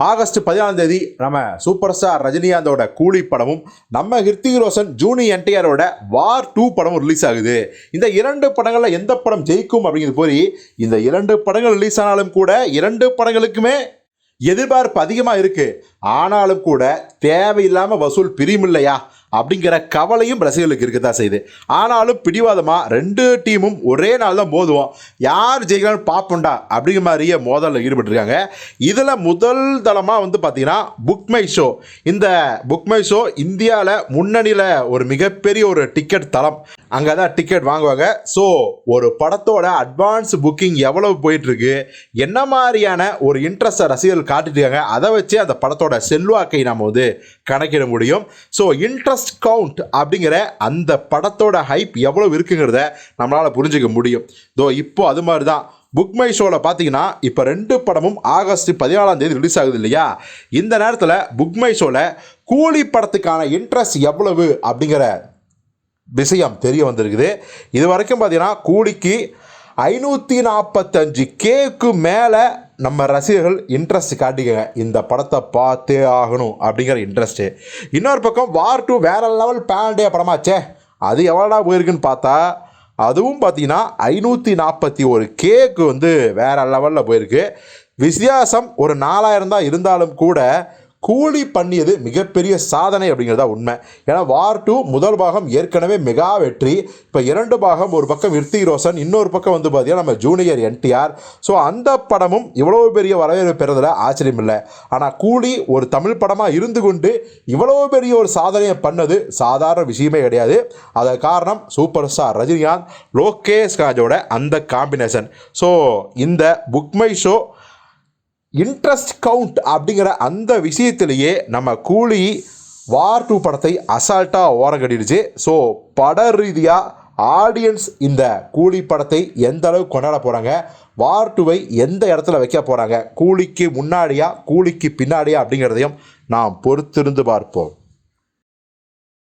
August 14 நம்ம super star ரஜினிகாந்தோட கூலி படமும் நம்ம ஹிருத்திக் ரோஷன் ஜூனியர் என்டிஆரோட வார் 2 படமும் ரிலீஸ் ஆகுது. இந்த 2 படங்களில் எந்த படம் ஜெயிக்கும் அப்படிங்கிறது போய் இந்த 2 படங்கள் ரிலீஸ் ஆனாலும் கூட 2 படங்களுக்குமே எதிர்பார்ப்பு அதிகமாக இருக்கு. ஆனாலும் கூட தேவையில்லாமல் வசூல் பிரியும் இல்லையா அப்படிங்கிற கவலையும் ரசிகர்களுக்கு இருக்கதான் செய்யுது. ஆனாலும் பிடிவாதமாக 2 டீமும் ஒரே நாள் தான் மோதுவோம், யார் ஜெயிக்கலாம்னு பார்ப்போண்டா அப்படிங்கிற மாதிரியே மோதலில் ஈடுபட்டிருக்காங்க. இதில் முதல் தளமாக பார்த்தீங்கன்னா புக் மை ஷோ. இந்த புக் மை ஷோ இந்தியாவில் முன்னணியில் ஒரு மிகப்பெரிய ஒரு டிக்கெட் தளம். அங்கே தான் டிக்கெட் வாங்குவாங்க. ஸோ ஒரு படத்தோட அட்வான்ஸ் புக்கிங் எவ்வளவு போயிட்டுருக்கு, என்ன மாதிரியான ஒரு இன்ட்ரெஸ்ட்டை ரசிகர்கள் காட்டிட்டுருக்காங்க, அதை வச்சு அந்த படத்தோட செல்வாக்கை நாம் கணக்கிட முடியும். ஸோ இன்ட்ரெஸ்ட் கவுண்ட் அப்படிங்கிற அந்த படத்தோட ஹைப் எவ்வளவு இருக்குங்கிறத நம்மளால் புரிஞ்சுக்க முடியும். இப்போ அது மாதிரி தான் புக் மை ஷோவில் பார்த்தீங்கன்னா இப்போ 2 படமும் ஆகஸ்ட் 14 ரிலீஸ் ஆகுது இல்லையா. இந்த நேரத்தில் புக் மை ஷோவில் கூலி படத்துக்கான இன்ட்ரெஸ்ட் எவ்வளவு அப்படிங்கிற விஷயம் தெரிய வந்திருக்குது. இது வரைக்கும் பார்த்தீங்கன்னா கூலிக்கு 545Kக்கு மேலே நம்ம ரசிகர்கள் இன்ட்ரெஸ்ட் காட்டிக்கங்க, இந்த படத்தை பார்த்தே ஆகணும் அப்படிங்கிற இன்ட்ரெஸ்ட்டு. இன்னொரு பக்கம் வார் 2 வேற லெவல் பேண்டே படமாச்சே, அது எவ்வளோடா போயிருக்குன்னு பார்த்தா அதுவும் பார்த்தீங்கன்னா 541Kக்கு வேற லெவலில் போயிருக்கு. வித்தியாசம் ஒரு 4000 தான் இருந்தாலும் கூட கூலி பண்ணியது மிகப்பெரிய சாதனை அப்படிங்கிறதா உண்மை. ஏன்னா வார் 2 முதல் பாகம் ஏற்கனவே மெகா வெற்றி. இப்போ 2 பாகம், ஒரு பக்கம் ஹிருத்திக் ரோஷன், இன்னொரு பக்கம் பார்த்தீங்கன்னா நம்ம ஜூனியர் என்டிஆர். ஸோ அந்த படமும் இவ்வளவு பெரிய வரவேற்பு பெறுறதுல ஆச்சரியம் இல்லை. ஆனால் கூலி ஒரு தமிழ் படமாக இருந்து கொண்டு இவ்வளவு பெரிய ஒரு சாதனையை பண்ணது சாதாரண விஷயமே கிடையாது. அதற்கு காரணம் சூப்பர் ஸ்டார் ரஜினிகாந்த், லோகேஷ் கனகராஜோட அந்த காம்பினேஷன். ஸோ இந்த book my show interest count அப்படிங்கிற அந்த விஷயத்திலேயே நம்ம கூலி வார் 2 படத்தை அசால்ட்டாக ஓரம் கட்டிடுச்சு. ஸோ பட ரீதியாக ஆடியன்ஸ் இந்த கூலி படத்தை எந்த அளவுக்கு கொண்டாட போகிறாங்க, வார் 2வை எந்த இடத்துல வைக்க போகிறாங்க, கூலிக்கு முன்னாடியா கூலிக்கு பின்னாடியா அப்படிங்கிறதையும் நாம் பொறுத்திருந்து பார்ப்போம்.